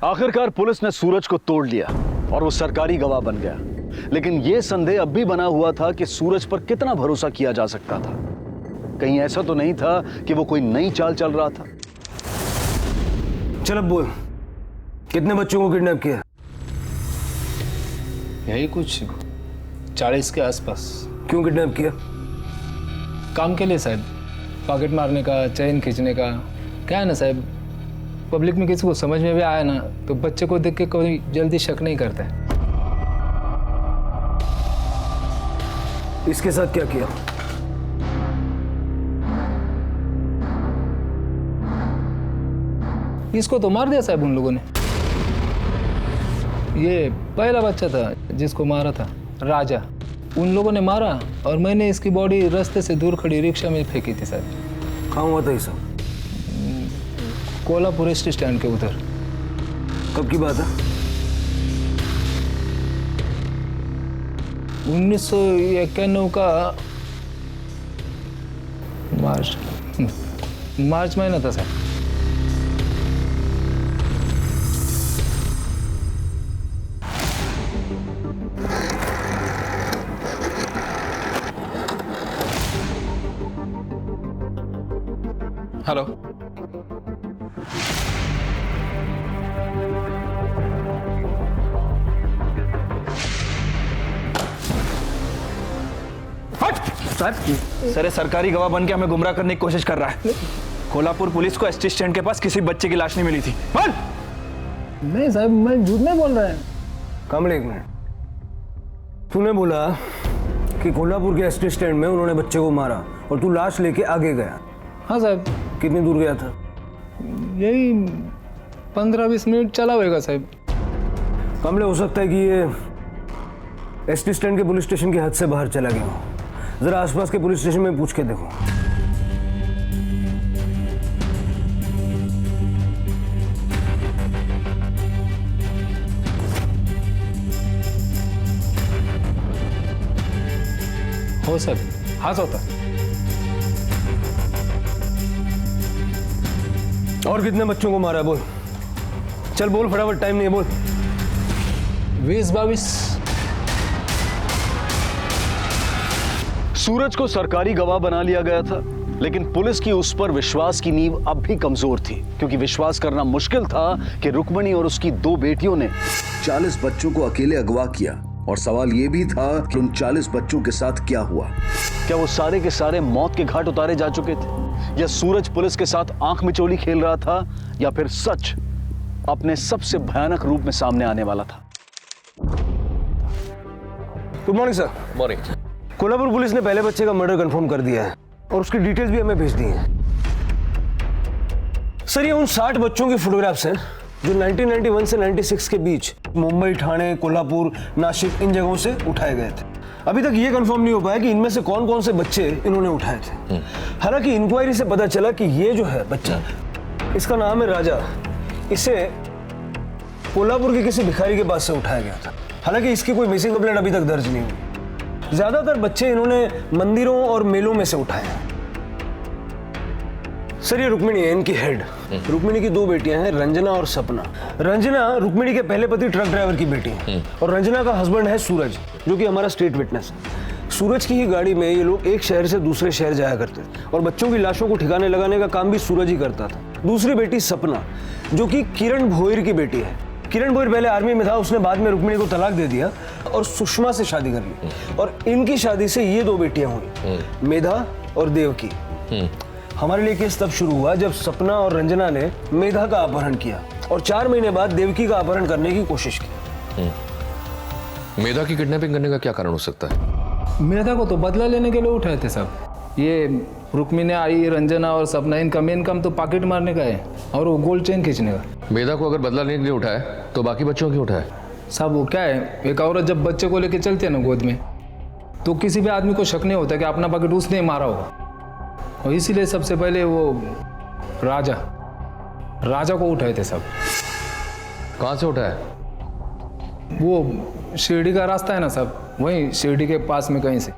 आखिरकार पुलिस ने सूरज को तोड़ लिया और वो सरकारी गवाह बन गया। लेकिन यह संदेह अब भी बना हुआ था कि सूरज पर कितना भरोसा किया जा सकता था। कहीं ऐसा तो नहीं था कि वो कोई नई चाल चल रहा था। चल अब बोल, कितने बच्चों को किडनैप किया? यही कुछ 40 के आसपास। क्यों किडनैप किया? काम के लिए साहब, पॉकेट मारने का, चेन खींचने का। क्या है ना साहब, पब्लिक में किसी को समझ में भी आया ना तो बच्चे को देख के कोई जल्दी शक नहीं करता है। इसके साथ क्या किया? इसको तो मार दिया साहब उन लोगों ने। ये पहला बच्चा था जिसको मारा था, राजा। उन लोगों ने मारा और मैंने इसकी बॉडी रास्ते से दूर खड़ी रिक्शा में फेंकी थी साहब। कहाँ हुआ था ये सब? कोल्हापुर स्टैंड के उधर। कब की बात है? 1991 का मार्च महीना था सर। हेलो, सर सरकारी गवाह बन के हमें गुमराह करने की कोशिश कर रहा है। कोल्हापुर पुलिस को एसटी स्टैंड के पास किसी बच्चे की लाश नहीं मिली थी। बोल। नहीं साहब, मैं झूठ नहीं बोल रहा है। कमल एक मिनट, तूने बोला कि कोल्हापुर के एसटी स्टैंड में उन्होंने बच्चे को मारा और तू लाश लेके आगे गया। हाँ साहब। कितनी दूर गया था? यही 15-20 मिनट चला होगा साहब। कमले, हो सकता है कि ये एसटी स्टैंड के पुलिस स्टेशन की हद से बाहर चला गया हो। जरा आसपास के पुलिस स्टेशन में पूछ के देखो। हो सर, हाँ होता। और कितने बच्चों को मारा? बोल, चल बोल फटाफट, टाइम नहीं है, बोल। 20-22। सूरज को सरकारी गवाह बना लिया गया था, लेकिन पुलिस की उस पर विश्वास की नींव अब भी कमजोर थी, क्योंकि विश्वास करना मुश्किल था कि रुक्मणी और उसकी 2 बेटियों ने 40 बच्चों को अकेले अगवा किया। और सवाल यह भी था कि उन 40 बच्चों के साथ क्या हुआ। क्या वो सारे के सारे मौत के घाट उतारे जा चुके थे, या सूरज पुलिस के साथ आंख मिचोली खेल रहा था, या फिर सच अपने सबसे भयानक रूप में सामने आने वाला था। Good morning sir. Morning. Kolhapur police ने पहले बच्चे का मर्डर कंफर्म कर दिया है और उसकी डिटेल्स भी हमें भेज दी हैं। सर, ये उन 60 बच्चों की फोटोग्राफ्स हैं जो 1991 से 96 के बीच मुंबई, ठाणे, कोल्हापुर, नासिक इन जगहों से उठाए गए थे। अभी तक ये कंफर्म नहीं हो पाया कि इनमें से कौन कौन से बच्चे इन्होंने उठाए थे। हालांकि इंक्वायरी से पता चला कि ये जो है बच्चा, इसका नाम है राजा। इसे कोल्हापुर के किसी भिखारी के पास से उठाया गया था। हालांकि इसकी कोई मिसिंग कंप्लेंट अभी तक दर्ज नहीं हुई। ज्यादातर बच्चे इन्होंने मंदिरों और मेलों में से उठाए हैं। सर, ये रुक्मिणी है, इनकी हेड। रुक्मिणी की 2 बेटियां हैं, रंजना और सपना। रंजना रुक्मिणी के पहले पति ट्रक ड्राइवर की बेटी है और रंजना का हस्बैंड है सूरज, जो कि हमारा स्टेट विटनेस है। सूरज की ही गाड़ी में ये लोग एक शहर से दूसरे शहर जाया करते थे और बच्चों की लाशों को ठिकाने लगाने का काम भी सूरज ही करता था। दूसरी बेटी सपना, जो कि किरण भोईर की बेटी है। किरण भोईर पहले आर्मी में था, उसने बाद में रुक्मिणी को तलाक दे दिया और सुषमा से शादी कर ली और इनकी शादी से ये 2 बेटियां हुई, मेधा और देवकी। हमारे लिए केस तब शुरू हुआ जब सपना और रंजना ने मेधा का अपहरण किया और 4 महीने बाद देवकी का अपहरण करने की कोशिश की। मेधा की किडनैपिंग करने का क्या कारण हो सकता है? मेधा को तो बदला लेने के लिए उठाए थे सब। ये रुक्मिणी आई, रंजना और सपना, इनका मेन काम तो पॉकेट मारने का है और वो गोल्ड चेन खींचने का। मेधा को अगर बदला लेने के लिए उठाए तो बाकी बच्चों क्यों उठाए? साहब, वो क्या है, एक औरत जब बच्चे को लेके चलती है ना गोद में, तो किसी भी आदमी को शक नहीं होता कि अपना पॉकेट उसने ही मारा होगा। और इसीलिए सबसे पहले वो राजा को उठाए थे सब। कहाँ से उठाए? वो शिरडी का रास्ता है ना साहब, वहीं शिरडी के पास में कहीं से।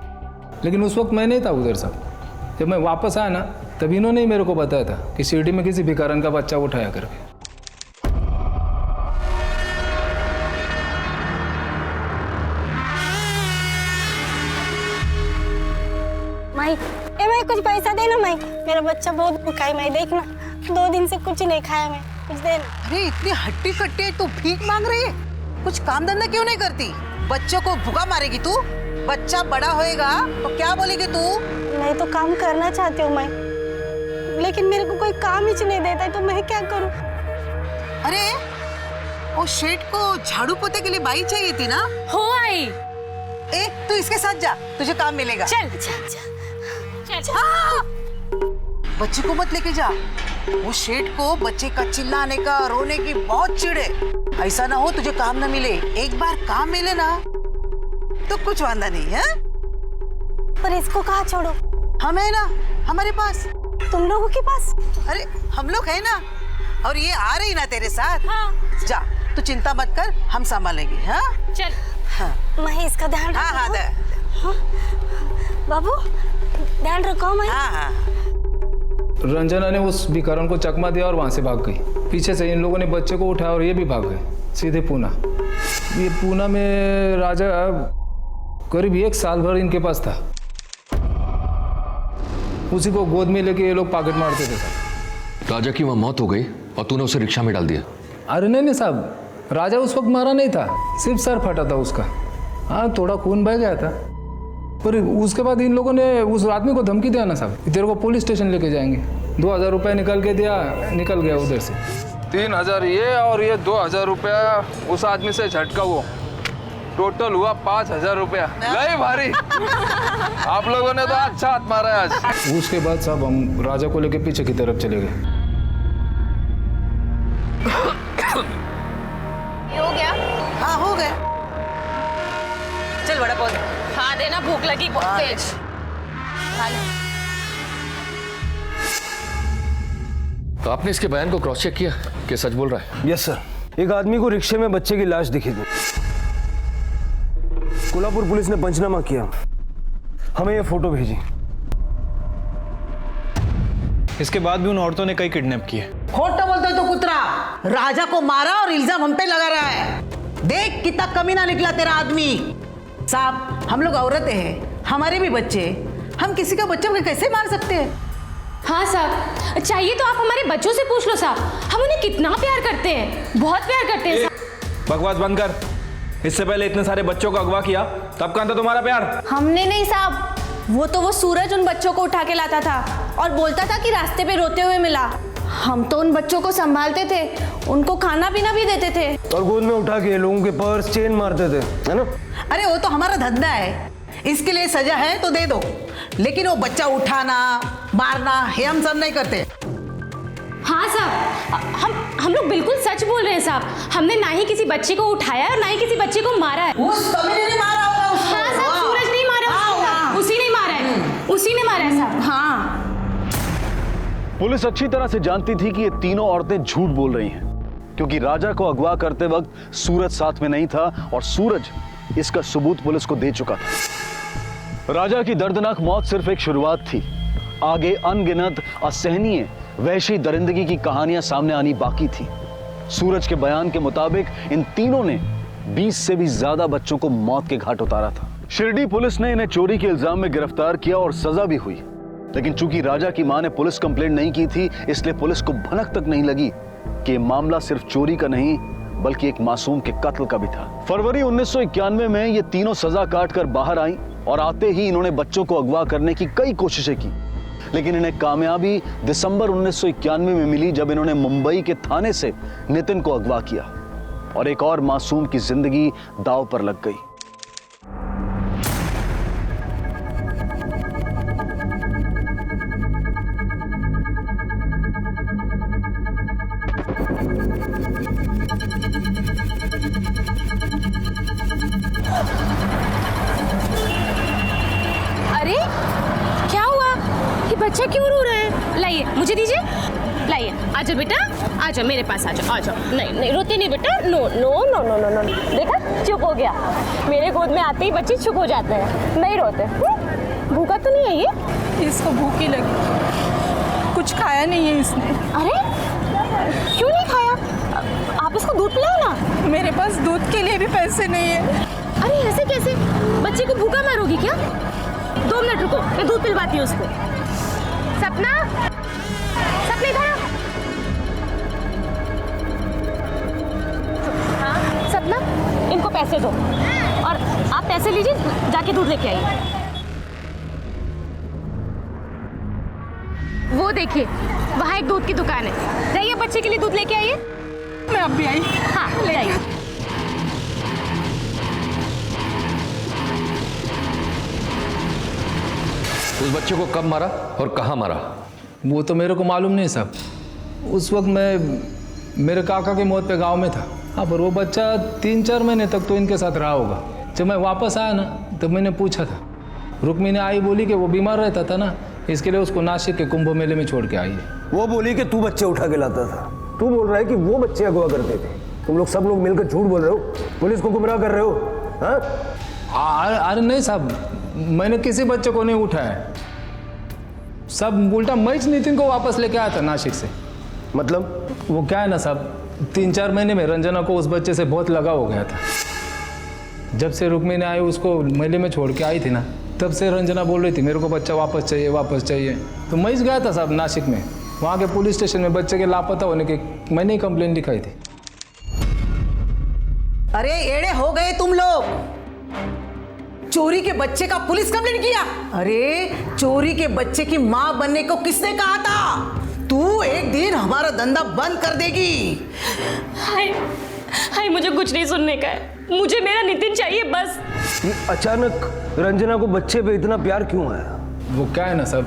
लेकिन उस वक्त मैं नहीं था उधर साहब। जब मैं वापस आया ना, तब इन्होंने ही मेरे को बताया था कि शिरडी में किसी भिखारन का बच्चा उठाया करके। कुछ पैसा देना मैं, मेरा बच्चा बहुत भूखा है, मैं देखना 2 दिन से कुछ नहीं खाया, मैं कुछ देना। अरे इतनी हट्टी कट्टी तू भीख मांग रही है, कुछ काम धंधा क्यों नहीं करती? बच्चों को भूखा मारेगी तू? बच्चा बड़ा होएगा तो क्या बोलेगी तू? मैं तो काम करना चाहती हूँ मैं, लेकिन मेरे को कोई काम ही नहीं देता है, तो मैं क्या करूँ? अरे वो शेठ को झाड़ू पोते के लिए बाई चाहिए थी ना? हो आई। ए तू इसके साथ जा, तुझे काम मिलेगा। चल बच्चे को मत लेके जा, वो शेठ को बच्चे का चिल्लाने का रोने की बहुत चिढ़ है। ऐसा ना हो तुझे काम ना मिले, एक बार काम मिले ना तो कुछ वांदा नहीं है। पर इसको कहाँ छोड़ो? हम है ना हमारे पास। तुम लोगों के पास? अरे हम लोग है ना, और ये आ रही ना तेरे साथ। हाँ। जा तू चिंता मत कर, हम संभालेंगे। हाँ चल। हाँ मैं इसका ध्यान हाँ हाँ हाँ। बाबू ध्यान रखो मैं। हाँ हाँ। रंजना ने उस भिखारन को चकमा दिया और वहां से भाग गई। पीछे से इन लोगों ने बच्चे को उठाया और ये भी भाग गए सीधे पूना। ये पूना में राजा करीब 1 साल भर इनके पास था। उसी को गोद में लेके ये लोग पॉकेट मारते थे साहब। राजा की वहां मौत हो गई और तूने उसे रिक्शा में डाल दिया? अरे नहीं साहब, राजा उस वक्त मारा नहीं था, सिर्फ सर फटा था उसका। हाँ थोड़ा खून बह गया था, पर उसके बाद इन लोगों ने उस आदमी को धमकी दिया ना साहब, तेरे को पुलिस स्टेशन लेके जाएंगे। 2000 रुपये निकल के दिया, निकल गया उधर से। 3000 ये और ये 2000 रुपया उस आदमी से झटका, वो टोटल हुआ 5000 रुपया। नहीं भारी। आप लोगों ने तो अच्छा हाथ मारा है आज। उसके बाद साहब हम राजा को लेके पीछे की तरफ चले गए। हो गया? हाँ हो गए। चल बड़ा पौधा। हाँ देना, भूख लगी बहुत तेज। तो आपने इसके बयान को क्रॉस चेक किया कि सच बोल रहा है? Yes sir. एक आदमी को रिक्शे में बच्चे की लाश दिखी थी। कोल्हापुर पुलिस ने पंचनामा किया, हमें ये फोटो भेजी। इसके बाद भी उन औरतों ने कई किडनैप किए। खोटा बोलते हो तो कुतरा, राजा को मारा और इल्जाम हम पे लगा रहा है। देख कितना कमीना निकला तेरा आदमी। साहब हम लोग औरतें हैं, हमारे भी बच्चे, हम किसी का बच्चा कैसे मार सकते हैं? हाँ साहब, चाहिए तो आप हमारे बच्चों से पूछ लो साहब, हम उन्हें कितना प्यार करते हैं, बहुत प्यार करते हैं साहब। बकवास बंद कर। इससे पहले इतने सारे बच्चों को अगवा किया, तब कहाँ था तुम्हारा प्यार? हमने नहीं साहब, वो सूरज उन बच्चों को उठा के लाता था और बोलता था कि रास्ते पे रोते हुए मिला। हम तो उन बच्चों को संभालते थे, उनको खाना पीना भी देते थे और गोद में उठा के लोगों के पर्स चेन मारते थे, है ना? अरे वो तो हमारा धंधा है, इसके लिए सजा है तो दे दो, लेकिन वो बच्चा उठाना मारना ये हम सब नहीं करते। हाँ साहब, हम लोग बिल्कुल सच बोल रहे हैं साहब, हमने ना ही किसी बच्चे को उठाया और ना ही किसी बच्चे को मारा है। उस कमीने ने मारा होगा उसको। हाँ साहब, सूरज नहीं मारा उसको, उसी ने मारा है, उसी ने मारा है साहब। हाँ पुलिस अच्छी तरह से जानती थी कि ये तीनों औरतें झूठ बोल रही हैं, क्योंकि राजा को अगवा करते वक्त सूरज साथ में नहीं था और सूरज इसका सबूत पुलिस को दे चुका था। राजा की दर्दनाक मौत सिर्फ एक शुरुआत थी, आगे अनगिनत असहनीय वहशी दरिंदगी की कहानियां सामने आनी बाकी थी। सूरज के बयान के मुताबिक इन तीनों ने 20 से भी ज्यादा बच्चों को मौत के घाट उतारा था। शिरडी पुलिस ने इन्हें चोरी के इल्जाम में गिरफ्तार किया और सजा भी हुई, लेकिन चूंकि राजा की मां ने पुलिस कंप्लेंट नहीं की थी, इसलिए पुलिस को भनक तक नहीं लगी कि मामला सिर्फ चोरी का नहीं बल्कि एक मासूम के कत्ल का भी था। फरवरी 1991 में ये तीनों सजा काट कर बाहर आई और आते ही इन्होंने बच्चों को अगवा करने की कई कोशिशें की, लेकिन इन्हें कामयाबी दिसंबर 1991 में मिली जब इन्होंने मुंबई के थाने से नितिन को अगवा किया और एक और मासूम की जिंदगी दांव पर लग गई। अरे क्या हुआ, ये बच्चा क्यों रो रहा है? लाइए मुझे दीजिए, लाइए, आजा बेटा, आजा मेरे पास, आजा आजा। नहीं नहीं रोते नहीं बेटा, no no no no no no. देखा चुप हो गया, मेरे गोद में आते ही बच्चे चुप हो जाते हैं, नहीं रोते। भूखा तो नहीं है ये? इसको भूख ही लगी, कुछ खाया नहीं है इसने। अरे क्यों नहीं खाया? आप इसको दूध पिलाओ ना। मेरे पास दूध के लिए भी पैसे नहीं है। अरे ऐसे कैसे, बच्चे को भूखा मारोगी क्या? 2 मिनट रुको, मैं दूध पिलवाती हूँ उसको। सपना, सपना इधर आ। हाँ सपना, इनको पैसे दो और आप पैसे लीजिए, जाके दूध लेके आइए। वो देखिए वहाँ एक दूध की दुकान है, जाइए बच्चे के लिए दूध लेके आइए। मैं अब भी आई। हाँ ले आइए। उस बच्चे को कब मारा और कहाँ मारा? वो तो मेरे को मालूम नहीं साहब। उस वक्त मैं मेरे काका की मौत पे गांव में था। हाँ, पर वो बच्चा 3-4 महीने तक तो इनके साथ रहा होगा। जब मैं वापस आया ना तब मैंने पूछा था, रुक्मिणी आई बोली कि वो बीमार रहता था ना, इसके लिए उसको नासिक के कुंभ मेले में छोड़ के आई है। वो बोली कि तू बच्चे उठा के लाता था, तू बोल रहा है कि वो बच्चे अगवा करते थे। तुम लोग सब लोग मिलकर झूठ बोल रहे हो, पुलिस को गुमराह कर रहे हो। अरे नहीं साहब, मैंने किसी बच्चे को नहीं उठाया। सब उल्टा मैं नितिन को वापस लेके आया था नासिक से। मतलब वो क्या है ना साहब, 3-4 महीने में रंजना को उस बच्चे से बहुत लगाव हो गया था। जब से रुक्मिणी आई उसको मेले में छोड़ के आई थी ना, तब से रंजना बोल रही थी मेरे को बच्चा वापस चाहिए, वापस चाहिए। तो मैं गया था साहब नासिक में, वहाँ के पुलिस स्टेशन में बच्चे के लापता होने की मैंने ही कंप्लेंट लिखाई थी। अरे एड़े हो गए तुम लोग, चोरी के बच्चे का पुलिस कंप्लेंट किया। अरे चोरी के बच्चे की माँ बनने को किसने कहा था? तू एक दिन हमारा धंधा बंद कर देगी। हाय हाय, मुझे कुछ नहीं सुनने का है, मुझे मेरा नितिन चाहिए बस। ये अचानक रंजना को बच्चे पे इतना प्यार क्यों आया? वो क्या है ना साहब,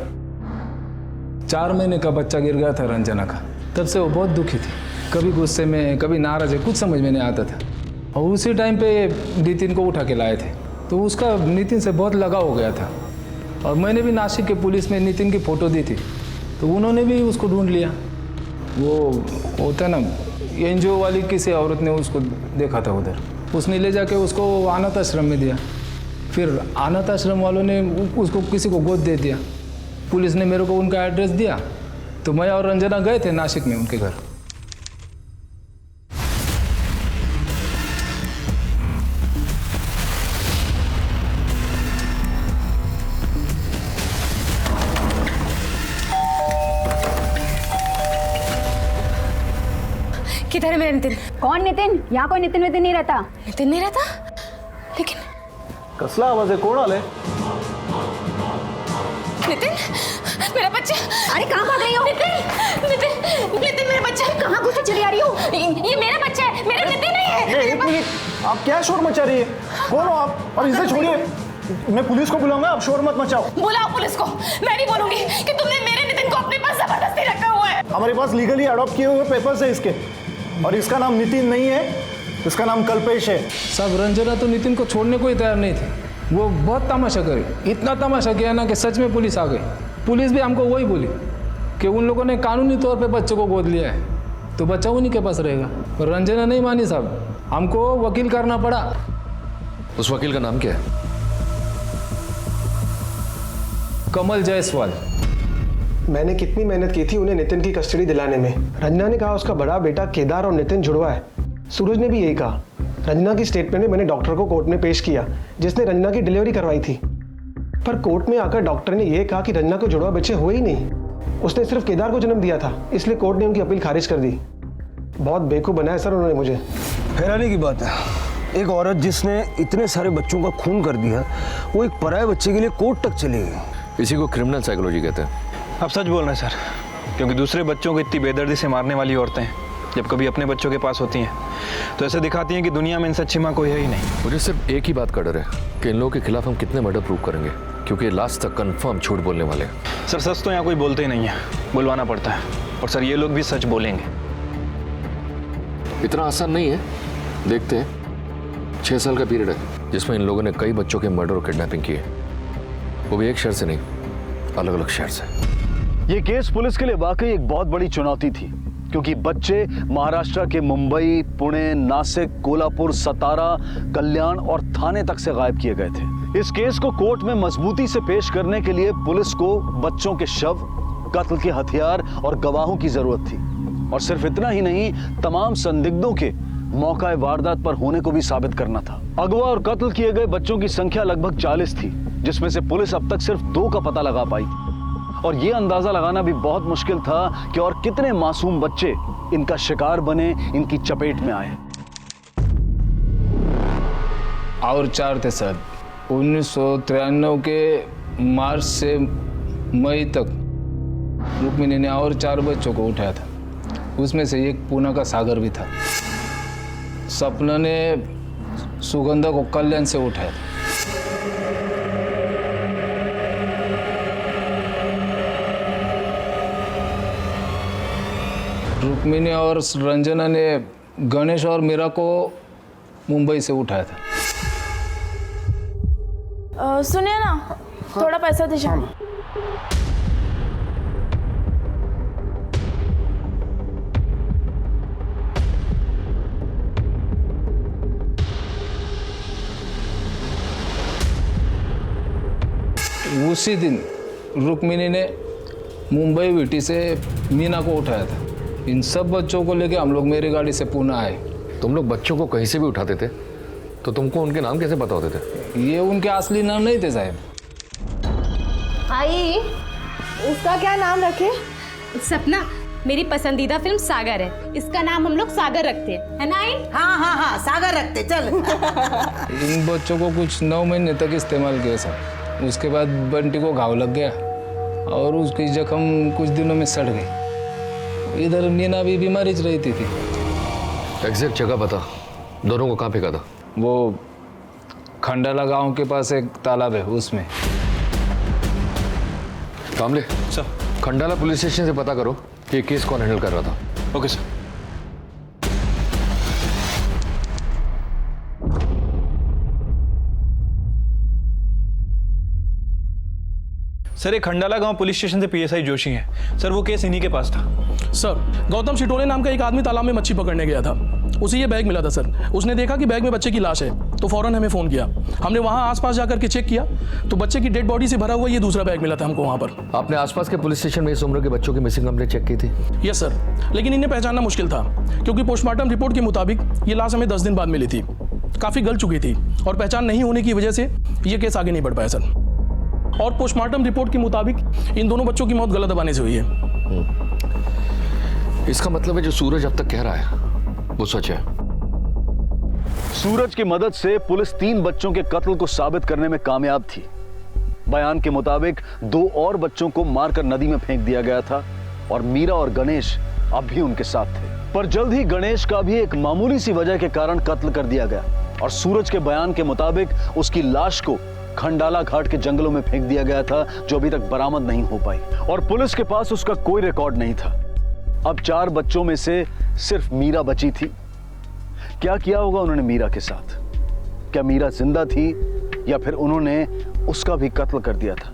4 महीने का बच्चा गिर गया था रंजना का, तब से वो बहुत दुखी थी। कभी गुस्से में, कभी नाराज है, कुछ समझ में नहीं आता था। और उसी टाइम पे नितिन को उठा के लाए थे, तो उसका नितिन से बहुत लगाव हो गया था। और मैंने भी नासिक के पुलिस में नितिन की फ़ोटो दी थी, तो उन्होंने भी उसको ढूंढ लिया। वो होता ना, एनजीओ वाली किसी औरत ने उसको देखा था उधर, उसने ले जाके उसको अनाथ आश्रम में दिया। फिर अनाथ आश्रम वालों ने उसको किसी को गोद दे दिया। पुलिस ने मेरे को उनका एड्रेस दिया, तो मैं और रंजना गए थे नासिक में उनके घर। किधर है मेरा नितिन? कौन नितिन? यहाँ कोई नितिन नहीं रहता। नितिन नहीं रहता? लेकिन कसला आवाज है, कोण आले? नितिन, मेरा बच्चा। अरे कहाँ भाग रही हो? नितिन, नितिन, नितिन मेरा बच्चा। कहाँ घुसे चली आ रही हो? ये मेरा बच्चा है, मेरा नितिन नहीं है। एक मिनट, आप क्या शोर मचा रही है? कौन हो आप? और इसे छोड़िए, मैं पुलिस को बुलाऊंगा, आप शोर मत मचाओ। बुलाओ पुलिस को, मैं नहीं बोलूंगी कि तुमने मेरे नितिन को अपने पास जबरदस्ती रखा हुआ है। हमारे पास लीगली अडॉप्ट किए हुए पेपर्स है इसके, और इसका नाम नितिन नहीं है, इसका नाम कल्पेश है। सब रंजना तो नितिन को छोड़ने को ही तैयार नहीं थी। वो बहुत तमाशा करी, इतना तमाशा किया ना कि सच में पुलिस आ गई। पुलिस भी हमको वही बोली कि उन लोगों ने कानूनी तौर पे बच्चे को गोद लिया है, तो बच्चा उन्हीं के पास रहेगा। पर रंजना नहीं मानी साहब, हमको वकील करना पड़ा। उस वकील का नाम क्या है? कमल जायसवाल। मैंने कितनी मेहनत की थी उन्हें नितिन की कस्टडी दिलाने में। रंजना ने कहा उसका बड़ा बेटा केदार और नितिन जुड़वा है। सूरज ने भी यही कहा। रंजना की स्टेटमेंट में मैंने डॉक्टर को कोर्ट में पेश किया, जिसने रंजना की डिलीवरी करवाई थी। पर कोर्ट में आकर डॉक्टर ने यह कहा कि रंजना को जुड़वा बच्चे हुए ही नहीं, उसने सिर्फ केदार को जन्म दिया था। इसलिए कोर्ट ने उनकी अपील खारिज कर दी। बहुत बेवकूफ बनाया सर उन्होंने मुझे। हैरानी की बात है, एक औरत जिसने इतने सारे बच्चों का खून कर दिया, वो एक पराये बच्चे के लिए कोर्ट तक चली गई। इसी को क्रिमिनल साइकोलॉजी कहते हैं। आप सच बोल रहे हैं सर, क्योंकि दूसरे बच्चों को इतनी बेदर्दी से मारने वाली औरतें जब कभी अपने बच्चों के पास होती हैं तो ऐसे दिखाती हैं कि दुनिया में इनसे अच्छी माँ कोई है ही नहीं। मुझे सिर्फ एक ही बात का डर है कि इन लोगों के खिलाफ हम कितने मर्डर प्रूव करेंगे, क्योंकि लास्ट तक कंफर्म झूठ बोलने वाले हैं। सर सच तो यहाँ कोई बोलते ही नहीं है, बुलवाना पड़ता है। और सर ये लोग भी सच बोलेंगे। इतना आसान नहीं है। देखते हैं, 6 साल का पीरियड है जिसमें इन लोगों ने कई बच्चों के मर्डर और किडनैपिंग की है, वो भी एक शहर से नहीं, अलग अलग शहर से। ये केस पुलिस के लिए वाकई एक बहुत बड़ी चुनौती थी, क्योंकि बच्चे महाराष्ट्र के मुंबई, पुणे, नासिक, कोल्हापुर, सतारा, कल्याण और थाने तक से गायब किए गए थे। इस केस को कोर्ट में मजबूती से पेश करने के लिए पुलिस को बच्चों के शव, कत्ल के हथियार और गवाहों की जरूरत थी। और सिर्फ इतना ही नहीं, तमाम संदिग्धों के मौका वारदात पर होने को भी साबित करना था। अगवा और कत्ल किए गए बच्चों की संख्या लगभग 40 थी, जिसमें से पुलिस अब तक सिर्फ 2 का पता लगा पाई। और ये अंदाजा लगाना भी बहुत मुश्किल था कि और कितने मासूम बच्चे इनका शिकार बने, इनकी चपेट में आए। और 4 थे सर। 1993 के मार्च से मई तक रुक्मिणी ने और 4 बच्चों को उठाया था। उसमें से एक पूना का सागर भी था। सपना ने सुगंधा को कल्याण से उठाया था। रुक्मिणी और रंजना ने गणेश और मीरा को मुंबई से उठाया था। सुनिए ना, थोड़ा पैसा दीजिए। उसी दिन रुक्मिणी ने मुंबई विटी से मीना को उठाया था। इन सब बच्चों को लेके हम लोग मेरी गाड़ी से पुणे आए। तुम लोग बच्चों को कहीं से भी उठाते थे, तो तुमको उनके नाम कैसे पता होते थे? ये उनके असली नाम नहीं थे साहब। आई, इसका क्या नाम रखे? सपना, मेरी पसंदीदा फिल्म सागर है, इसका नाम हम लोग सागर रखते हैं, है ना आई? हाँ हाँ हाँ, सागर रखते, चल। इन बच्चों को कुछ 9 महीने तक इस्तेमाल किया सर। उसके बाद बंटी को घाव लग गया और उसकी जख्म कुछ दिनों में सड़ गई। इधर मीना भी बीमारी रहती थी। एग्जैक्ट जगह बता, दोनों को कहाँ फेंका था? वो खंडाला गांव के पास एक तालाब है, उसमें। कामले सर। खंडाला पुलिस स्टेशन से पता करो कि ये केस कौन हैंडल कर रहा था। Okay sir. सर, ये खंडाला गांव पुलिस स्टेशन से पीएसआई जोशी हैं। सर, वो केस इन्हीं के पास था। सर, गौतम शिटोले नाम का एक आदमी तालाब में मच्छी पकड़ने गया था। उसे ये बैग मिला था सर। उसने देखा कि बैग में बच्चे की लाश है, तो फौरन हमें फ़ोन किया। हमने वहाँ आसपास जाकर के चेक किया तो बच्चे की डेड बॉडी से भरा हुआ ये दूसरा बैग मिला था हमको वहाँ पर। आपने आसपास के पुलिस स्टेशन में इस उम्र के बच्चों की मिसिंग कंप्लेंट चेक की थी? यस सर, लेकिन इन्हें पहचानना मुश्किल था क्योंकि पोस्टमार्टम रिपोर्ट के मुताबिक ये लाश हमें 10 दिन बाद मिली थी। काफ़ी गल चुकी थी और पहचान नहीं होने की वजह से ये केस आगे नहीं बढ़ पाया सर। और पोस्टमार्टम रिपोर्ट के मुताबिक इन दोनों बच्चों की मौत गलत दबाने से हुई है। इसका मतलब है जो सूरज अब तक कह रहा है वो सच है। सूरज की मदद से पुलिस 3 बच्चों के कत्ल को साबित करने में कामयाब थी। बयान के मुताबिक 2 और बच्चों को मारकर नदी में फेंक दिया गया था और मीरा और गणेश अब भी उनके साथ थे। पर जल्द ही गणेश का भी एक मामूली सी वजह के कारण कत्ल कर दिया गया और सूरज के बयान के मुताबिक उसकी लाश को खंडाला घाट के जंगलों में फेंक दिया गया था, जो अभी तक बरामद नहीं हो पाई और पुलिस के पास उसका कोई रिकॉर्ड नहीं था। अब 4 बच्चों में से सिर्फ मीरा बची थी। क्या किया होगा उन्होंने मीरा के साथ? क्या मीरा जिंदा थी या फिर उन्होंने उसका भी कत्ल कर दिया था?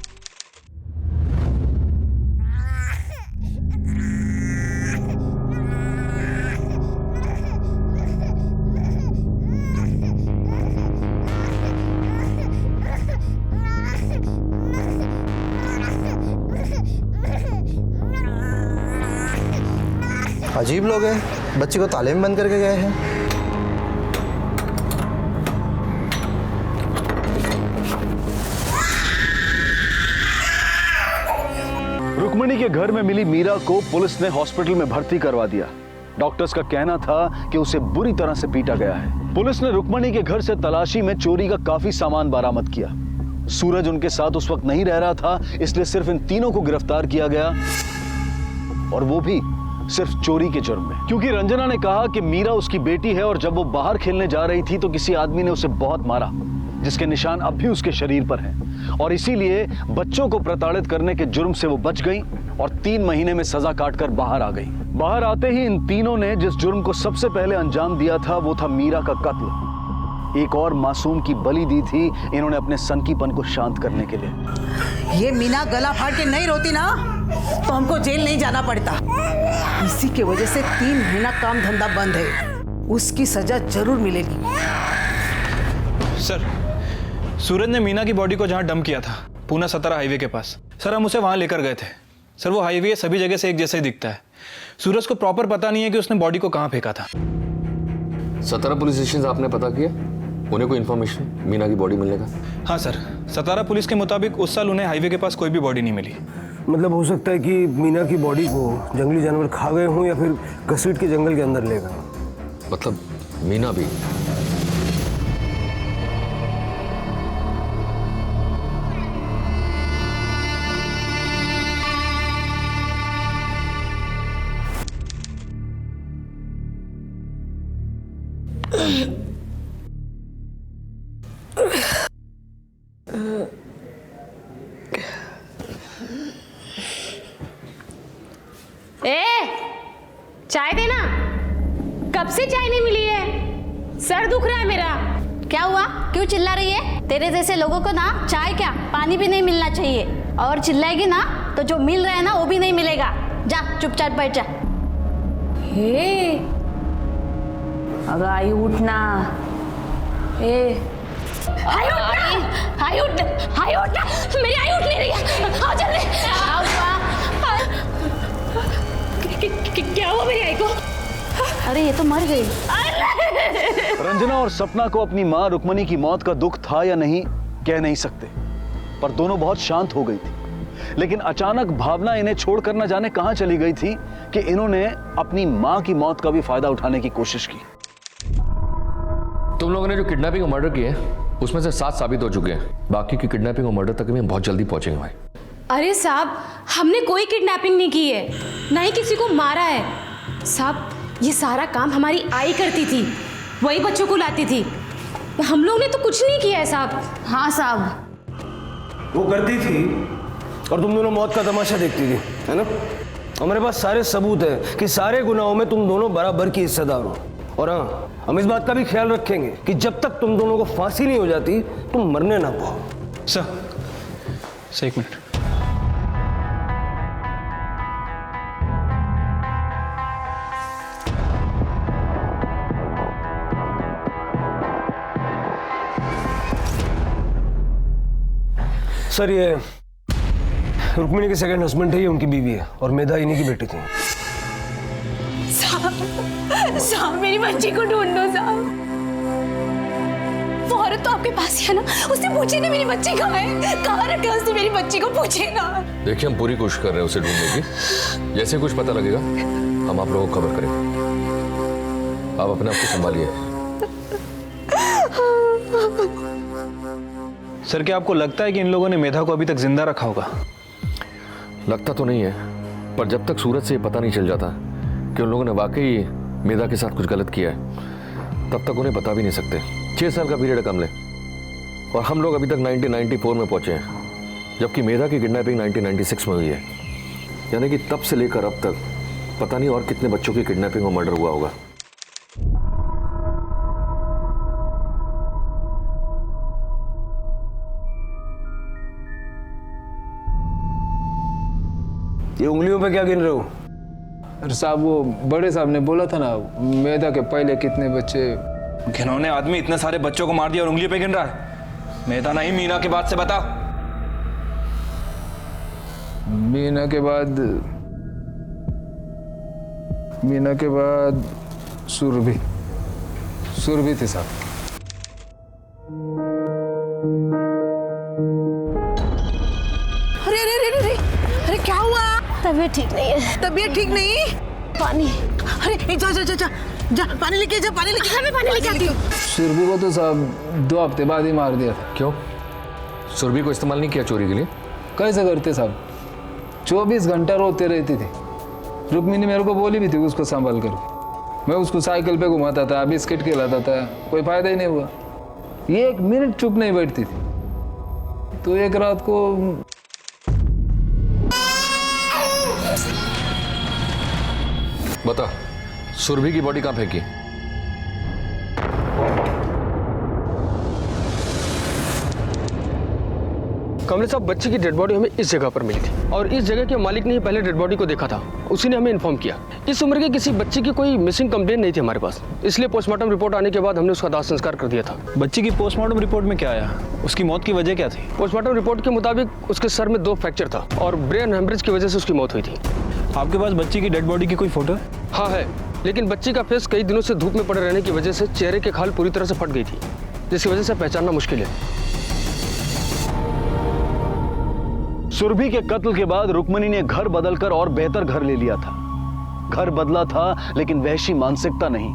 अजीब लोग हैं, बच्चे को ताले में बंद करके गए हैं। रुक्मिणी के घर में मिली मीरा को पुलिस ने हॉस्पिटल में भर्ती करवा दिया। डॉक्टर्स का कहना था कि उसे बुरी तरह से पीटा गया है। पुलिस ने रुक्मिणी के घर से तलाशी में चोरी का काफी सामान बरामद किया। सूरज उनके साथ उस वक्त नहीं रह रहा था, इसलिए सिर्फ इन तीनों को गिरफ्तार किया गया और वो भी सिर्फ चोरी के जुर्म में, क्योंकि रंजना ने कहा कि मीरा उसकी बेटी है और जब वो बाहर खेलने जा रही थी तो किसी आदमी ने उसे बहुत मारा, जिसके निशान अब भी उसके शरीर पर हैं और इसीलिए बच्चों को प्रताड़ित करने के जुर्म से वो बच गई और 3 महीने में सजा काटकर बाहर आ गई। बाहर आते ही इन तीनों ने जिस जुर्म को सबसे पहले अंजाम दिया था वो था मीरा का कत्ल। एक और मासूम की बलि दी थी इन्होंने अपने सनकीपन को शांत करने के लिए। ये मीना गला फाड़ के नहीं रोती ना तो हमको जेल नहीं जाना पड़ता। इसी के वजह से 3 महीना काम धंधा बंद है। उसकी सजा जरूर मिलेगी। सर, सूरज ने मीना की बॉडी को जहां डंप किया था, पूना सतारा हाईवे के पास, सर हम उसे वहां लेकर गए थे। सर, वो हाईवे सभी जगह से एक जैसा ही दिखता है। सूरज को प्रॉपर पता नहीं है कि उसने बॉडी को कहां फेंका था। सतारा पुलिस स्टेशन से आपने पता किया? उन्हें कोई इन्फॉर्मेशन मीना की बॉडी मिलने का? हाँ सर, सतारा पुलिस के मुताबिक उस साल उन्हें हाईवे के पास कोई भी बॉडी नहीं मिली। मतलब हो सकता है कि मीना की बॉडी को जंगली जानवर खा गए हों या फिर घसीट के जंगल के अंदर ले गए। मतलब मीना भी? चाय देना। कब से चाय नहीं मिली है? सर दुख रहा है मेरा। क्या हुआ? क्यों चिल्ला रही है? तेरे जैसे लोगों को ना चाय क्या पानी भी नहीं मिलना चाहिए, और चिल्लाएगी ना तो जो मिल रहा है ना वो भी नहीं मिलेगा। जा चुपचाप बैठ जा। हे अगर आई उठना। हाय उठ, मेरी आई उठ नहीं रही है। आओ जल्दी। क्या हुआ मेरी आई को? अरे ये तो मर गई। रंजना और सपना को अपनी मां रुक्मणी की मौत का दुख था या नहीं कह नहीं सकते, पर दोनों बहुत शांत हो गई थी। लेकिन अचानक भावना इन्हें छोड़कर न जाने कहां चली गई थी कि इन्होंने अपनी मां की मौत का भी फायदा उठाने की कोशिश की। तुम लोगों ने जो किडनैपिंग और मर्डर किए उसमें से 7 साबित हो चुके हैं। बाकी की किडनैपिंग और मर्डर तक भी हम बहुत जल्दी पहुंचेंगे भाई। अरे साहब, हमने कोई किडनैपिंग नहीं की है, ना ही किसी को मारा है। साहब, ये सारा काम हमारी आई करती थी, वही बच्चों को लाती थी। हम लोग ने तो कुछ नहीं किया है साहब। हाँ साहब, वो करती थी और तुम दोनों मौत का तमाशा देखती थी, है ना? हमारे पास सारे सबूत है कि सारे गुनाहों में तुम दोनों बराबर की हिस्सेदार हो। और हाँ, हम इस बात का भी ख्याल रखेंगे कि जब तक तुम दोनों को फांसी नहीं हो जाती तुम मरने ना पाओ। सर एक मिनट। सर, ये रुक्मिणी के सेकंड हस्बैंड है, ये उनकी बीवी है, और मेधा इन्हीं की बेटी थी। साहब मेरी बच्ची को ढूंढो साहब। वो औरत तो आपके पास ही है ना, उससे पूछिए ना मेरी बच्ची कहाँ है, कहाँ रखे उसने मेरी बच्ची को, पूछिए ना। देखिए, हम पूरी कोशिश कर रहे हैं उसे ढूंढने की। जैसे कुछ पता लगेगा हम आप लोगों को खबर करेंगे। आप अपने आप को संभालिए। सर, क्या आपको लगता है कि इन लोगों ने मेधा को अभी तक जिंदा रखा होगा? लगता तो नहीं है, पर जब तक सूरज से ये पता नहीं चल जाता कि उन लोगों ने वाकई मेधा के साथ कुछ गलत किया है, तब तक उन्हें बता भी नहीं सकते। 6 साल का पीरियड है कमले, और हम लोग अभी तक 1994 में पहुंचे हैं, जबकि मेधा की किडनैपिंग 1996 में हुई है। यानी कि तब से लेकर अब तक पता नहीं और कितने बच्चों की किडनैपिंग और मर्डर हुआ होगा। ये उंगलियों पे क्या गिन रहे हो? अरे साहब, वो बड़े साहब ने बोला था ना, मेधा के पहले कितने बच्चे। घिनौने आदमी इतने सारे बच्चों को मार दिया और उंगली पे गिन रहा है। मेधा नहीं, मीना के बाद से बता। मीना के बाद सुरभि थी साहब। अरे क्या हुआ? तबीयत ठीक नहीं है। तबीयत ठीक नहीं? पानी। अरे जा पानी लेके जा, पानी लेके। मैं पानी लेके आती हूँ। सुरभि को तो साहब 2 हफ्ते बाद ही मार दिया था। क्यों? सुरभि को इस्तेमाल नहीं किया चोरी के लिए? कैसे करते साहब, 24 घंटा रोते रहती थी। रुक्मिणी मेरे को बोली भी थी उसको संभाल कर। मैं उसको साइकिल पे घुमाता था, बिस्किट खिलाता था, कोई फायदा ही नहीं हुआ। ये 1 मिनट चुप नहीं बैठती थी। तो एक रात को बता, सुरभि की बॉडी कहाँ फेंकी? कमले साहब, बच्चे की डेड बॉडी हमें इस जगह पर मिली थी, और इस जगह के मालिक ने ही पहले डेड बॉडी को देखा था। उसी ने हमें इन्फॉर्म किया। इस उम्र के किसी बच्चे की कोई मिसिंग कंप्लेंट नहीं थी हमारे पास, इसलिए पोस्टमार्टम रिपोर्ट आने के बाद हमने उसका दाह संस्कार कर दिया था। बच्ची की पोस्टमार्टम रिपोर्ट में क्या आया? उसकी मौत की वजह क्या थी? पोस्टमार्टम रिपोर्ट के मुताबिक उसके सर में 2 फ्रैक्चर था और ब्रेन हेमरेज की वजह से उसकी मौत हुई थी। आपके पास बच्ची की डेड बॉडी की कोई फोटो है? हाँ है, लेकिन बच्ची का फेस कई दिनों से धूप में पड़े रहने की वजह से चेहरे के खाल पूरी तरह से फट गई थी, जिसकी वजह से पहचानना मुश्किल है। सुरभि के कत्ल के बाद रुक्मिणी ने घर बदलकर और बेहतर घर ले लिया था। घर बदला था लेकिन वहशी मानसिकता नहीं।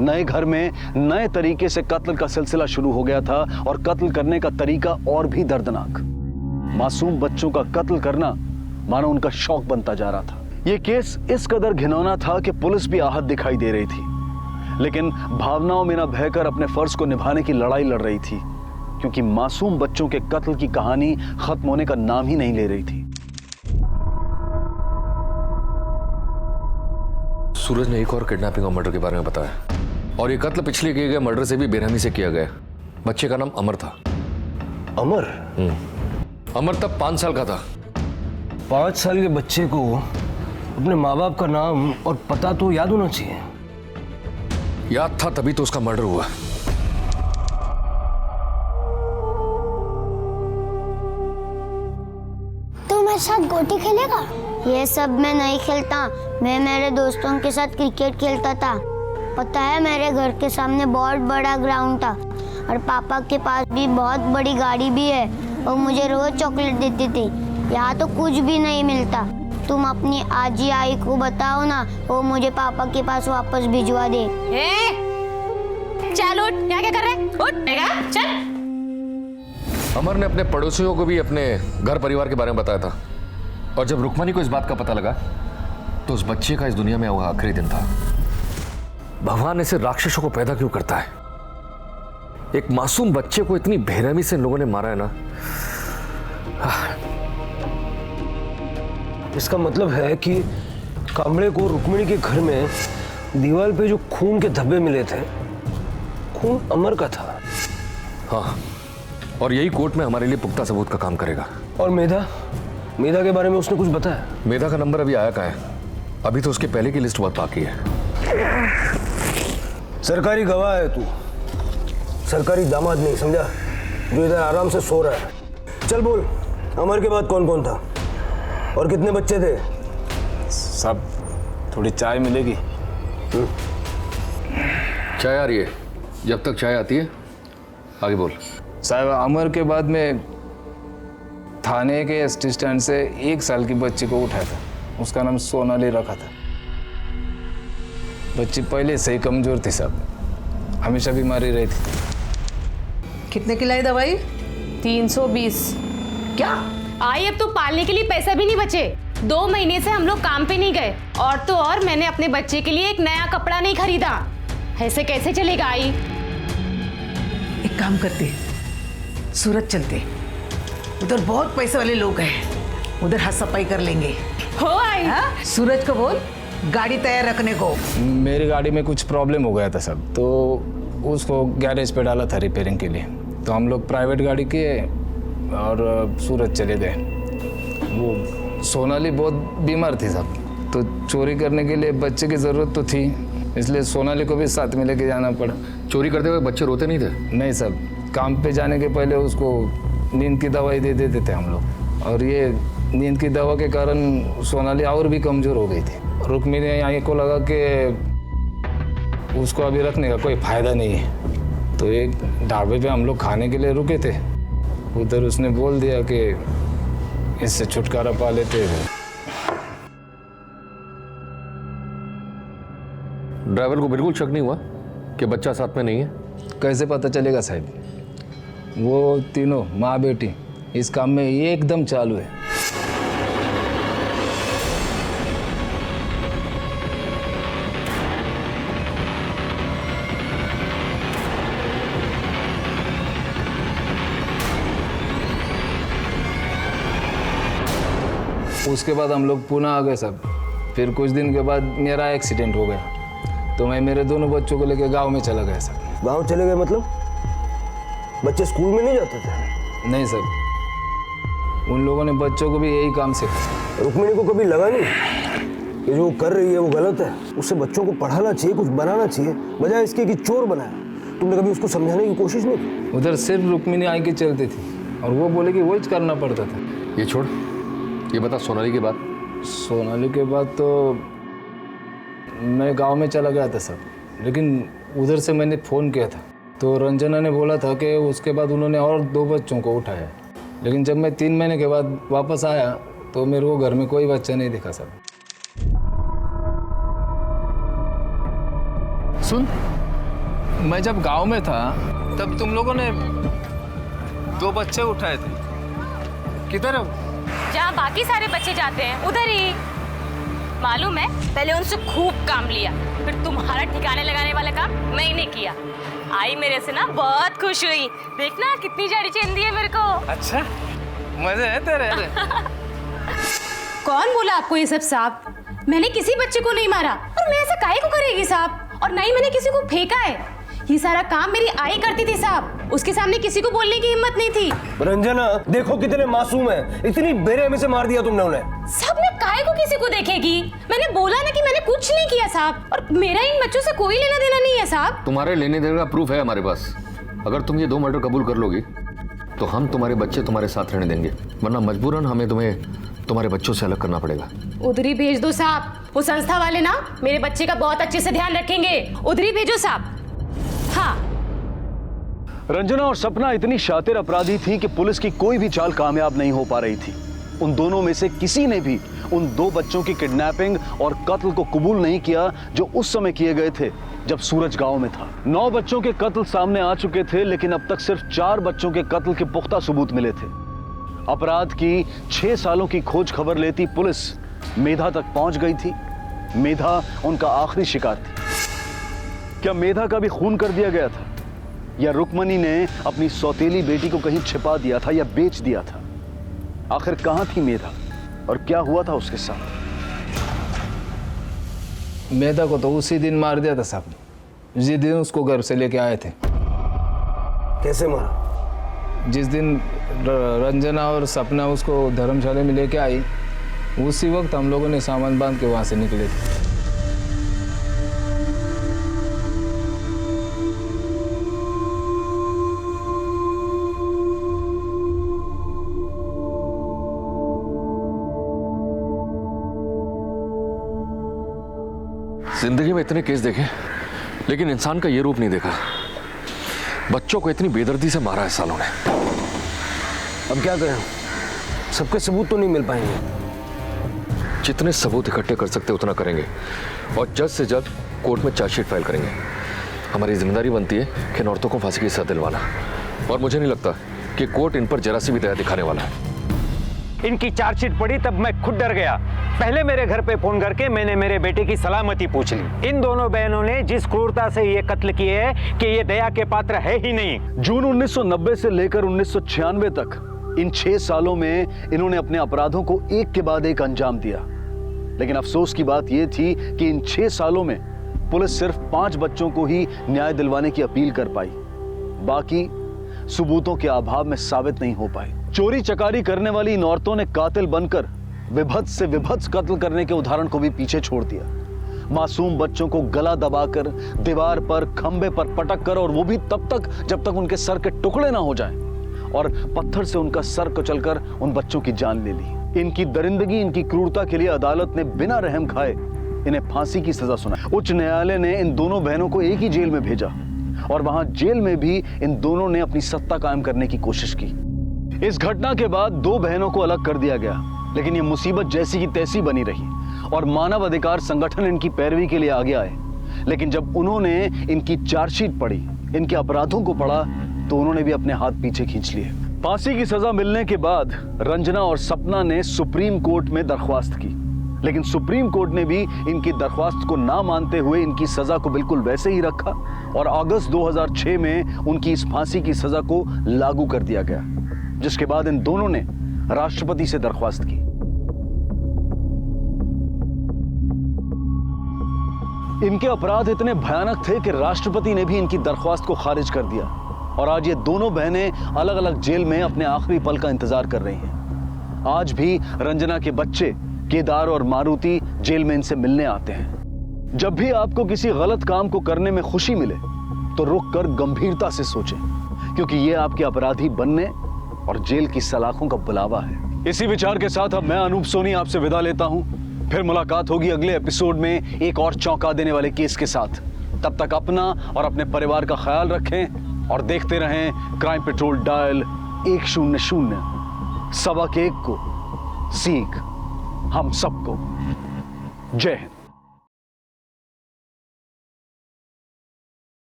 नए घर में नए तरीके से कत्ल का सिलसिला शुरू हो गया था और कत्ल करने का तरीका और भी दर्दनाक। मासूम बच्चों का कत्ल करना मानो उनका शौक बनता जा रहा था। यह केस इस कदर घिनौना था कि पुलिस भी आहत दिखाई दे रही थी, लेकिन भावनाओं में न बहकर अपने फर्ज को निभाने की लड़ाई लड़ रही थी, क्योंकि मासूम बच्चों के कत्ल की कहानी खत्म होने का नाम ही नहीं ले रही थी। सूरज ने एक और किडनैपिंग और मर्डर के बारे में बताया, और ये कत्ल पिछले किए गए मर्डर से भी बेरहमी से किया गया। बच्चे का नाम अमर था। अमर? अमर तब 5 साल का था। 5 साल के बच्चे को अपने माँ बाप का नाम और पता तो याद होना चाहिए। याद था तभी तो उसका मर्डर हुआ। तू मेरे साथ गोटी खेलेगा? ये सब मैं नहीं खेलता, मैं मेरे दोस्तों के साथ क्रिकेट खेलता था। पता है मेरे घर के सामने बहुत बड़ा ग्राउंड था और पापा के पास भी बहुत बड़ी गाड़ी भी है और मुझे रोज चॉकलेट देती थी। यहाँ तो कुछ भी नहीं मिलता। तुम अपनी आजी आई को बताओ ना, वो मुझे पापा के पास वापस भिजवा दे। चल उठ, यहाँ क्या कर रहे हैं? उठ बेगा, चल। अमर ने अपने पड़ोसियों को भी अपने घर परिवार के बारे में बताया था, और जब रुक्मिणी को इस बात का पता लगा तो उस बच्चे का इस दुनिया में वह आखिरी दिन था। भगवान ऐसे राक्षसों को पैदा क्यों करता है? एक मासूम बच्चे को इतनी बेरहमी से इन लोगों ने मारा है ना। इसका मतलब है कि कांबळे को रुक्मिणी के घर में दीवार पे जो खून के धब्बे मिले थे, खून अमर का था। हाँ, और यही कोर्ट में हमारे लिए पुख्ता सबूत का काम करेगा। और मेधा के बारे में उसने कुछ बताया? मेधा का नंबर अभी आया कहाँ है? अभी तो उसके पहले की लिस्ट बहुत बाकी है। सरकारी गवाह है तू, सरकारी दामाद नहीं, समझा? जो इधर आराम से सो रहा है। चल बोल, अमर के बाद कौन कौन था और कितने बच्चे थे? सब थोड़ी चाय मिलेगी? चाय आ रही है। जब तक चाय आती है आगे बोल। साहब, अमर के बाद में थाने के असिस्टेंट से 1 साल की बच्ची को उठाया था। उसका नाम सोनाली रखा था। बच्ची पहले से ही कमजोर थी साहब, हमेशा बीमारी रही थी। कितने की लाई दवाई? 320। क्या? आई अब तो पालने के लिए पैसा भी नहीं बचे। 2 महीने से हम लोग काम पे नहीं गए, और तो और मैंने अपने बच्चे के लिए एक नया कपड़ा नहीं खरीदा। ऐसे कैसे चलेगा आई? एक काम करते, सूरत चलते, उधर बहुत पैसे वाले लोग हैं, उधर हाथ सफाई कर लेंगे। हो आई? सूरज को बोल गाड़ी तैयार रखने को। मेरी गाड़ी में कुछ प्रॉब्लम हो गया था सब, तो उसको गैरेज पे डाला था रिपेयरिंग के लिए। तो हम लोग प्राइवेट गाड़ी किए और सूरत चले गए। वो सोनाली बहुत बीमार थी साहब, तो चोरी करने के लिए बच्चे की ज़रूरत तो थी, इसलिए सोनाली को भी साथ में लेके जाना पड़ा। चोरी करते हुए बच्चे रोते नहीं थे? नहीं साहब, काम पे जाने के पहले उसको नींद की दवाई दे देते थे हम लोग, और ये नींद की दवा के कारण सोनाली और भी कमज़ोर हो गई थी। रुक्मिणी यहाँ को लगा कि उसको अभी रखने का कोई फ़ायदा नहीं है, तो एक ढाबे पे हम लोग खाने के लिए रुके थे। उधर उसने बोल दिया कि इससे छुटकारा पा लेते हैं। ड्राइवर को बिल्कुल शक नहीं हुआ कि बच्चा साथ में नहीं है? कैसे पता चलेगा साहब? वो तीनों माँ बेटी इस काम में एकदम चालू है। उसके बाद हम लोग पुणे आ गए सब। फिर कुछ दिन के बाद मेरा एक्सीडेंट हो गया, तो मैं मेरे दोनों बच्चों को लेकर गांव में चला गया सर। गांव चले गए मतलब? बच्चे स्कूल में नहीं जाते थे? नहीं सर, उन लोगों ने बच्चों को भी यही काम सिखाया। रुक्मिणी को कभी लगा नहीं कि जो कर रही है वो गलत है? उससे बच्चों को पढ़ाना चाहिए, कुछ बनाना चाहिए, बजाय इसके कि चोर बनाया। तुमने कभी उसको समझाने की कोशिश नहीं की? उधर सिर्फ रुक्मिणी आई के चलती थी और वो बोले कि वही करना पड़ता था। ये छोड़, ये बता सोनाली के बाद। सोनाली के बाद तो मैं गांव में चला गया था सब, लेकिन उधर से मैंने फ़ोन किया था तो रंजना ने बोला था कि उसके बाद उन्होंने और 2 बच्चों को उठाया। लेकिन जब मैं 3 महीने के बाद वापस आया तो मेरे को घर में कोई बच्चा नहीं दिखा साहब। सुन, मैं जब गांव में था तब तुम लोगों ने 2 बच्चे उठाए थे। किधर है? जहाँ बाकी सारे बच्चे जाते हैं उधर ही। मालूम है, पहले उनसे खूब काम लिया, फिर तुम्हारा ठिकाने लगाने वाला काम मैंने किया। आई मेरे से ना बहुत खुश हुई। देखना कितनी जाड़ी चेन दी है मेरे को। अच्छा, मजे है तेरे। कौन बोला आपको ये सब साहब? मैंने किसी बच्चे को नहीं मारा, और मैं ऐसा काहे को करेगी साहब? और नहीं मैंने किसी को फेंका है। ये सारा काम मेरी आई करती थी साहब, उसके सामने किसी को बोलने की हिम्मत नहीं थी। रंजना देखो कितने मासूम है, इतनी बेरहमी से मार दिया तुमने उन्हें। सब में काहे को किसी को देखेगी? मैंने बोला ना कि मैंने कुछ नहीं किया साहब, और मेरा इन बच्चों से कोई लेना देना नहीं है साहब। तुम्हारे लेने देने का प्रूफ है हमारे पास। अगर तुम ये 2 मर्डर कबूल कर लोगी तो हम तुम्हारे बच्चे तुम्हारे साथ रहने देंगे, वरना मजबूरन हमें तुम्हें तुम्हारे बच्चों से अलग करना पड़ेगा। उधर ही भेज दो साहब, वो संस्था वाले ना मेरे बच्चे का बहुत अच्छे से ध्यान रखेंगे। उधर ही भेजो साहब। हाँ। रंजना और सपना इतनी शातिर अपराधी थी कि पुलिस की कोई भी चाल कामयाब नहीं हो पा रही थी। उन दोनों में से किसी ने भी उन 2 बच्चों की किडनैपिंग और कत्ल को कबूल नहीं किया जो उस समय किए गए थे जब सूरज गांव में था। 9 बच्चों के कत्ल सामने आ चुके थे, लेकिन अब तक सिर्फ 4 बच्चों के कत्ल के पुख्ता सबूत मिले थे। अपराध की 6 सालों की खोज खबर लेती पुलिस मेधा तक पहुंच गई थी। मेधा उनका आखिरी शिकार थी। क्या मेधा का भी खून कर दिया गया था, या रुक्मणी ने अपनी सौतेली बेटी को कहीं छिपा दिया था या बेच दिया था? आखिर कहां थी मेधा और क्या हुआ था उसके साथ? मेधा को तो उसी दिन मार दिया था साहब, जिस दिन उसको घर से लेके आए थे। कैसे मारा? जिस दिन रंजना और सपना उसको धर्मशाला में लेके आई, उसी वक्त हम लोगों ने सामान बांध के वहां से निकले थे। जिंदगी में इतने केस देखे, लेकिन इंसान का ये रूप नहीं देखा। बच्चों को इतनी बेदर्दी से मारा है सालों ने। अब क्या करें? सबके सबूत तो नहीं मिल पाएंगे। जितने सबूत इकट्ठे कर सकते उतना करेंगे, और जल्द से जल्द कोर्ट में चार्जशीट फाइल करेंगे। हमारी जिम्मेदारी बनती है कि इन औरतों को फांसी की सजा दिलवाना, और मुझे नहीं लगता कि कोर्ट इन पर जरा सी भी दया दिखाने वाला है। इनकी चार्जशीट पड़ी तब मैं खुद डर गया। पहले मेरे घर पे फोन करके मैंने मेरे बेटे की सलामती पूछ ली। इन दोनों बहनों ने जिस क्रूरता से ये कत्ल किए हैं कि ये दया के पात्र है ही नहीं। जून 1990 से लेकर 1996 तक इन 6 सालों में इन्होंने अपने अपराधों को एक के बाद एक अंजाम दिया। लेकिन अफसोस की बात यह थी कि इन 6 सालों में पुलिस सिर्फ 5 बच्चों को ही न्याय दिलवाने की अपील कर पाई। बाकी सबूतों के अभाव में साबित नहीं हो पाए। चोरी चकारी करने वाली इन औरतों ने कातिल बनकर विभत्स से विभत्स कत्ल करने के उदाहरण को भी पीछे छोड़ दिया। मासूम बच्चों को गला दबाकर दीवार पर, खंबे पर पटक कर, और वो भी तब तक जब तक उनके सर के टुकड़े ना हो जाएं, और पत्थर से उनका सर कुचलकर उन बच्चों की जान ले ली। इनकी दरिंदगी, इनकी क्रूरता के लिए अदालत ने बिना रहम खाए इन्हें फांसी की सजा सुनाई। उच्च न्यायालय ने इन दोनों बहनों को एक ही जेल में भेजा, और वहां जेल में भी इन दोनों ने अपनी सत्ता कायम करने की कोशिश की। इस घटना के बाद 2 बहनों को अलग कर दिया गया, लेकिन ये मुसीबत जैसी की तैसी बनी रही, और मानव अधिकार संगठन इनकी पैरवी के लिए आगे आए। लेकिन जब उन्होंने इनकी चार्जशीट पढ़ी, इनके अपराधों को पढ़ा, तो उन्होंने भी अपने हाथ पीछे खींच लिए। फांसी की सजा मिलने के बाद रंजना और सपना ने सुप्रीम कोर्ट में दरख्वास्त की, लेकिन सुप्रीम कोर्ट ने भी इनकी दरख्वास्त को ना मानते हुए इनकी सजा को बिल्कुल वैसे ही रखा, और अगस्त 2006 में उनकी इस फांसी की सजा को लागू कर दिया गया, जिसके बाद इन दोनों ने राष्ट्रपति से दरख्वास्त की। इनके अपराध इतने भयानक थे कि राष्ट्रपति ने भी इनकी दरख्वास्त को खारिज कर दिया, और आज ये दोनों बहनें अलग अलग जेल में अपने आखिरी पल का इंतजार कर रही हैं। आज भी रंजना के बच्चे केदार और मारुति जेल में इनसे मिलने आते हैं। जब भी आपको किसी गलत काम को करने में खुशी मिले तो रुक कर गंभीरता से सोचें, क्योंकि ये आपके अपराधी बनने और जेल की सलाखों का बुलावा है। इसी विचार के साथ अब मैं अनूप सोनी आपसे विदा लेता हूं। फिर मुलाकात होगी अगले एपिसोड में एक और चौंका देने वाले केस के साथ। तब तक अपना और अपने परिवार का ख्याल रखें और देखते रहें क्राइम पेट्रोल डायल 100। सबक एक को, सीख हम सबको। जय हिंद।